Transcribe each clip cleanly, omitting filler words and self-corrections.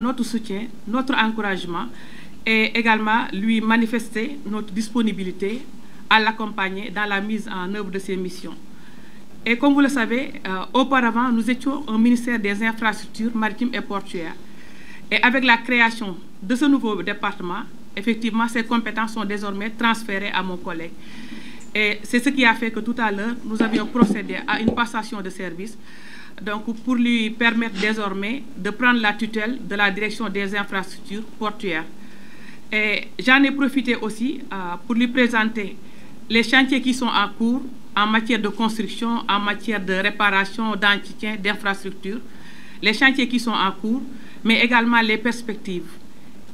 Notre soutien, notre encouragement et également lui manifester notre disponibilité à l'accompagner dans la mise en œuvre de ses missions. Et comme vous le savez, auparavant, nous étions un ministère des Infrastructures maritimes et portuaires. Et avec la création de ce nouveau département, effectivement, ces compétences sont désormais transférées à mon collègue. Et c'est ce qui a fait que tout à l'heure, nous avions procédé à une passation de service, donc pour lui permettre désormais de prendre la tutelle de la direction des infrastructures portuaires. Et j'en ai profité aussi pour lui présenter les chantiers qui sont en cours en matière de construction, en matière de réparation, d'entretien, d'infrastructures, les chantiers qui sont en cours, mais également les perspectives.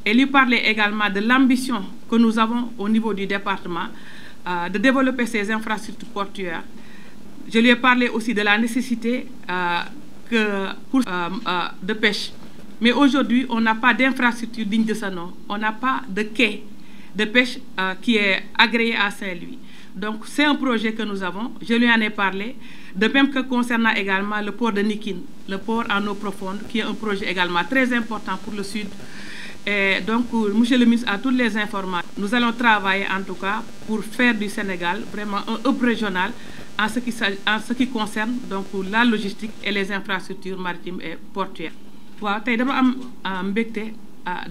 Et lui parler également de l'ambition que nous avons au niveau du département de développer ces infrastructures portuaires. Je lui ai parlé aussi de la nécessité de pêche. Mais aujourd'hui, on n'a pas d'infrastructure digne de ce nom. On n'a pas de quai de pêche qui est agréé à Saint-Louis. Donc, c'est un projet que nous avons. Je lui en ai parlé. De même que concernant également le port de Nikin, le port en eau profonde, qui est un projet également très important pour le Sud. Et donc, monsieur le ministre a toutes les informations. Nous allons travailler en tout cas pour faire du Sénégal vraiment un hub régional en ce qui concerne donc la logistique et les infrastructures maritimes et portuaires. waaw tey dama am mbégte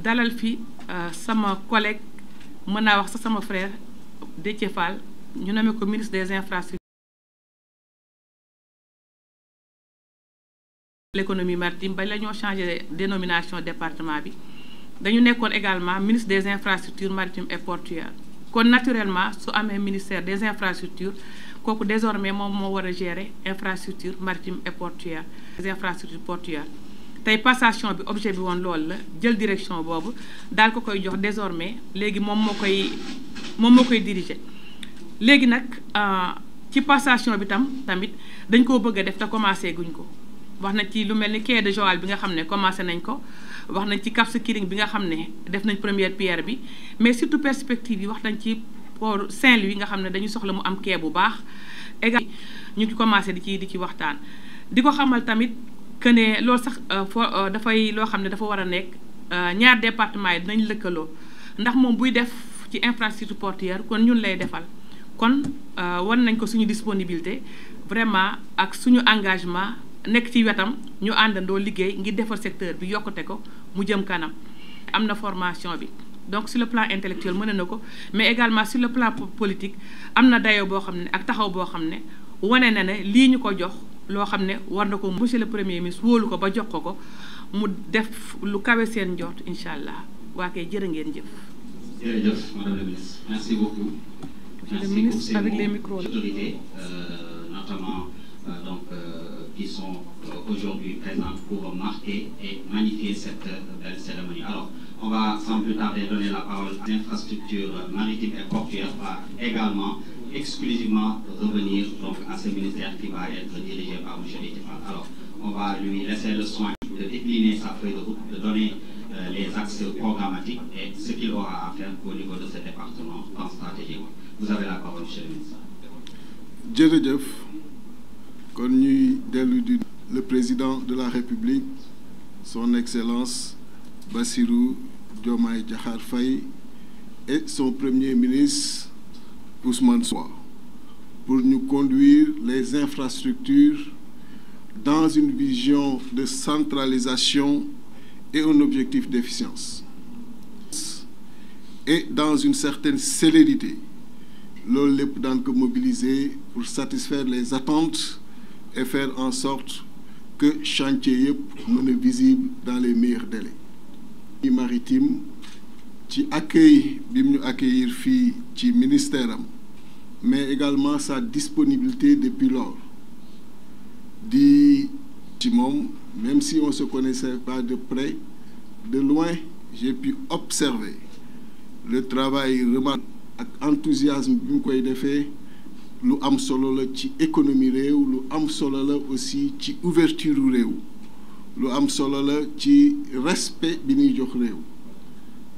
dalal fi sama collègue mën naa wax sa sama frère Déthié Fall ñu nommé ko ministre des infrastructures l'économie maritime ba la ñoo changé dénomination département bi dañu nekkoon également ministre des infrastructures maritimes et portuaires kon naturellement su amee ministère des infrastructures kooku désormais moom moo war a gérer infrastructure maritime et portuaire des infrastructures portuaires tey passation bi objet bi woon loolu la jël direction boobu daal ko koy jox désormais léegi moom moo koy diriger léegi nag ci passation bi tamit dañ koo bëgg a def te commencé guñ ko wax nañ ci lu mel ni quai de Joal bi nga xam ne commencé nañ ko wax nañ ci Cap Skirring bi nga xam ne def nañ première pierre bi mais surtout perspective yi wax nañ ci port Saint-Louis nga xam ne dañu soxla mu am quai bu baax également ñu ngi commencé di ci waxtaan di ko xamal tamit que ne loolu sax dafay loo xam ne dafa war a nekk ñaar département yi dinañ lëkkaloo ndax moom buy def ci infrastructure portuaire kon ñun lay defal kon wan nañ ko suñu disponibilité vraiment ak suñu engagement nekk ci wetam ñu àndandoo liggéey ngir defar secteur bi yokkute ko mu jëm kanam am na formation bi donc sur le plan intellectuel mën na ko mais également sur le plan politique am na dayoo boo xam ne ak taxaw boo xam ne wane na ne lii ñu ko jox loo xam ne war na ko monsieur le premier ministre wóolu ko ba jox ko mu def lu kawe seen njort incha allah waa kay jërë ngeen jëf. jërëjëf madame la ministre merci beaucoup. Le ministre avec les micros. Autorités, notamment qui sont aujourd'hui présentes pour marquer et magnifier cette belle cérémonie. Alors, on va sans plus tarder donner la parole à l'infrastructure maritime et portuaire, va également exclusivement revenir donc à ce ministère qui va être dirigé par M. Déthié Fall. Alors, on va lui laisser le soin de décliner sa feuille de route, de donner les axes programmatiques et ce qu'il aura à faire au niveau de ce département en stratégie. Vous avez la parole, M. le ministre. jërëjëf kon ñuy dellu di le président de la République son excellence Bassirou Diomaye Diakhar Faye et son premier ministre Ousmane Sonko pour nous conduire les infrastructures dans une vision de centralisation et un objectif d'efficience et dans une certaine célérité loolu lépp daan ko mobiliser pour satisfaire les attentes et faire en sorte que chantier yëpp mën a visible dans les meilleurs délais. Maritime ci accueil bi mu ñu accueillir fii ci ministère am mais également sa disponibilité depuis lors di ci moom même si on se connaissait pas de près de loin j'ai pu observer le travail remarquable ak enthousiasme bi mu koy defee lu am solo la ci économie réew lu am solo la aussi ci ouverture réew lu am solo la ci respect bi ñuy jox réew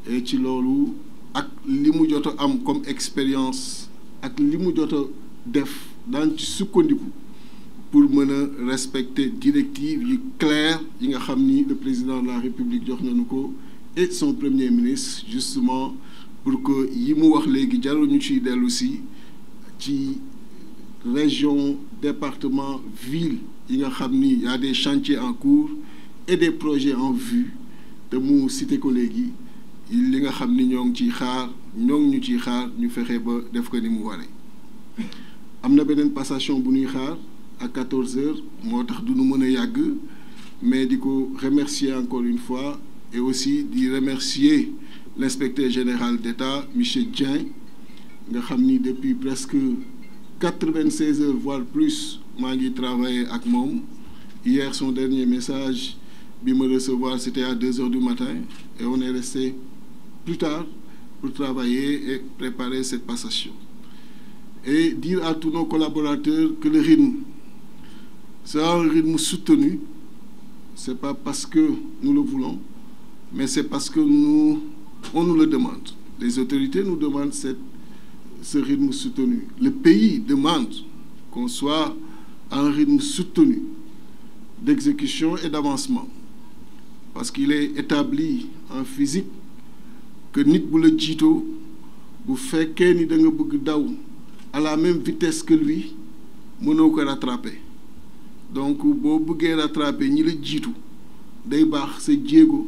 et ci loolu ak li mu jot a am comme expérience ak li mu jot a def daan ci sukkandiku pour mën a respecter directives yu claires yi nga xam ni le président de la République jox nañu ko et son premier ministre justement pour que yi mu wax léegi jarul ñu ciy dellu si ci région département ville yi nga xam ni y a des chantiers en cours et des projets en vue te mu cité ko léegi li nga xam ni ñoo ngi ciy xaar ñu ciy xaar ñu fexe ba def ko ni mu waree. am na beneen passation bu ñuy xaar à 14h moo tax du ñu mën a yàgg mais di ko remercier encore une fois et aussi di remercier l'inspecteur général d'État monsieur Dieng nga xam ni depuis presque 96 heures voire plus maa ngi travailler ak moom. Hier son dernier message bi me recevoir c'était à 2h du matin et on est resté plus tard pour travailler et préparer cette passation. Et dire à tous nos collaborateurs que le rythme sera un rythme soutenu. C'est pas parce que nous le voulons, mais c'est parce que on nous le demande. Les autorités nous demandent ce rythme soutenu. Le pays demande qu'on soit à un rythme soutenu d'exécution et d'avancement. Parce qu'il est établi en physique que nit bu la jiitoo bu fekkee ni da nga bëgg daw à la même vitesse que lui mënoo ko rattraper donc boo bëggee rattraper ñi la jiitu day baax sa jéego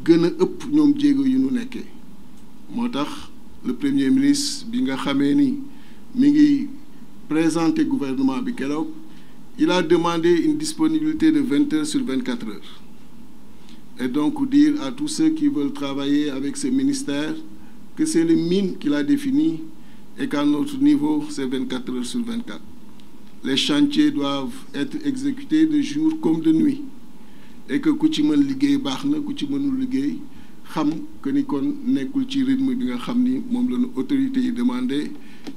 gën a ëpp ñoom jéego yu ñu nekkee moo tax le premier ministre bi nga xamee ni mi ngi présenter gouvernement bi keroog il a demandé une disponibilité de 20 heures sur 24 heures et donc dire à tous ceux qui veulent travailler avec ce ministère que c'est le mine qu'il a défini et qu'à notre niveau, c'est 24 heures sur 24. Les chantiers doivent être exécutés de jour comme de nuit. Et que ku ci mën liggéey baax na ku ci mënul liggéey xam que ni kon nekkul ci rythme bi nga xam ni moom la ñu autorités yi demandé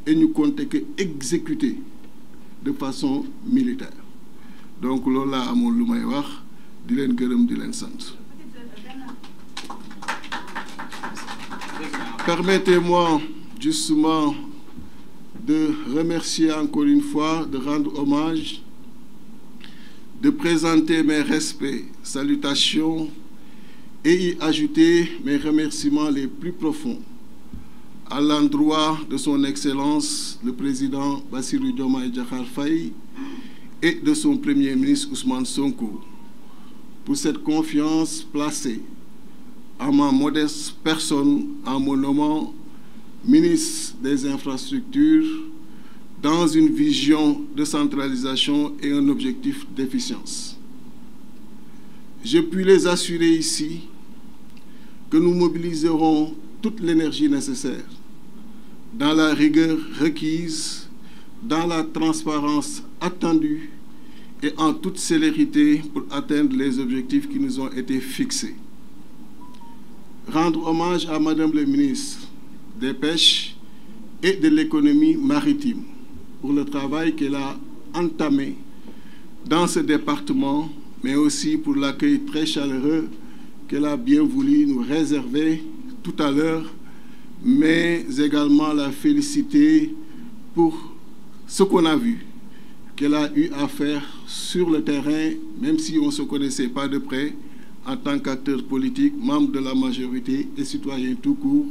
et ñu compter que exécuter de façon militaire. Donc loolu laa amoon lu may wax di leen gërëm di leen sant. Permettez-moi justement de remercier encore une fois, de rendre hommage, de présenter mes respects, salutations et y ajouter mes remerciements les plus profonds à l'endroit de son Excellence le président Bassirou Diomaye Diakhar Faye et de son Premier ministre Ousmane Sonko pour cette confiance placée à ma modeste personne en me nommant ministre des Infrastructures dans une vision de centralisation et un objectif d'efficience. Je puis les assurer ici que nous mobiliserons toute l'énergie nécessaire dans la rigueur requise, dans la transparence attendue et en toute célérité pour atteindre les objectifs qui nous ont été fixés. Rendre hommage à Madame le ministre des Pêches et de l'économie maritime pour le travail qu'elle a entamé dans ce département, mais aussi pour l'accueil très chaleureux qu'elle a bien voulu nous réserver tout à l'heure, mais également la féliciter pour ce qu'on a vu qu'elle a eu à faire sur le terrain, même si on ne se connaissait pas de près, en tant qu'acteur politique, membre de la majorité et citoyen tout court.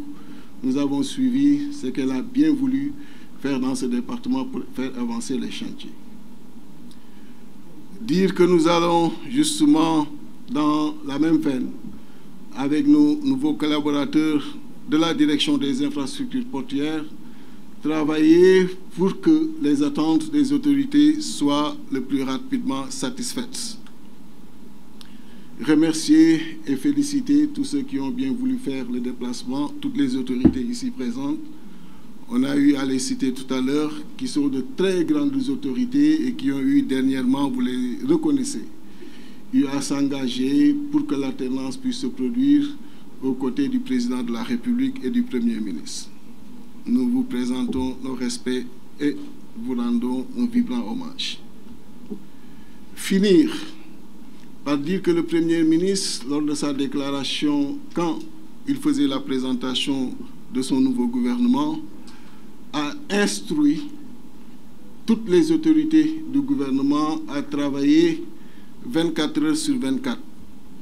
Nous avons suivi ce qu'elle a bien voulu faire dans ce département pour faire avancer les chantiers. Dire que nous allons justement dans la même veine avec nos nouveaux collaborateurs de la direction des infrastructures portuaires, travailler pour que les attentes des autorités soient le plus rapidement satisfaites. Remercier et féliciter tous ceux qui ont bien voulu faire le déplacement, toutes les autorités ici présentes. On a eu à les citer tout à l'heure, qui sont de très grandes autorités et qui ont eu dernièrement, vous les reconnaissez, eu à s'engager pour que l'alternance puisse se produire aux côtés du président de la République et du Premier ministre. Nous vous présentons nos respects et vous rendons un vibrant hommage. Finir par dire que le Premier ministre, lors de sa déclaration, quand il faisait la présentation de son nouveau gouvernement, a instruit toutes les autorités du gouvernement à travailler 24 heures sur 24.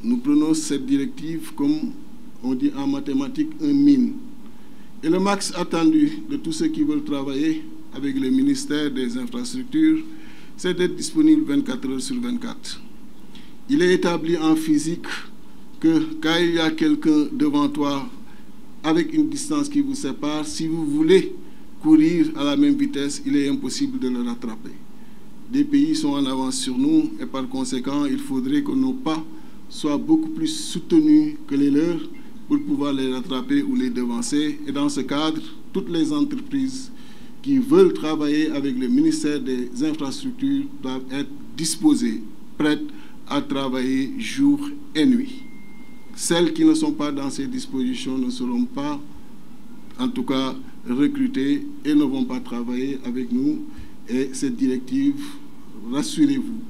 Nous prenons cette directive comme on dit en mathématiques un mine. Et le max attendu de tous ceux qui veulent travailler avec le ministère des Infrastructures, c'est d'être disponible 24 heures sur 24. Il est établi en physique que quand il y a quelqu'un devant toi avec une distance qui vous sépare, si vous voulez courir à la même vitesse, il est impossible de le rattraper. Des pays sont en avance sur nous et par conséquent, il faudrait que nos pas soient beaucoup plus soutenus que les leurs pour pouvoir les rattraper ou les devancer. Et dans ce cadre, toutes les entreprises qui veulent travailler avec le ministère des Infrastructures doivent être disposées, prêtes à travailler jour et nuit. Celles qui ne sont pas dans ces dispositions ne seront pas, en tout cas, recrutées et ne vont pas travailler avec nous. Et cette directive, rassurez-vous,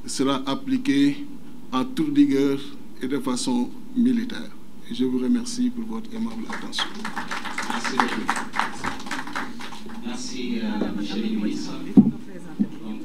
sera appliquée en toute rigueur et de façon militaire. Et je vous remercie pour votre aimable attention. Merci beaucoup. Merci, monsieur le ministre. Donc,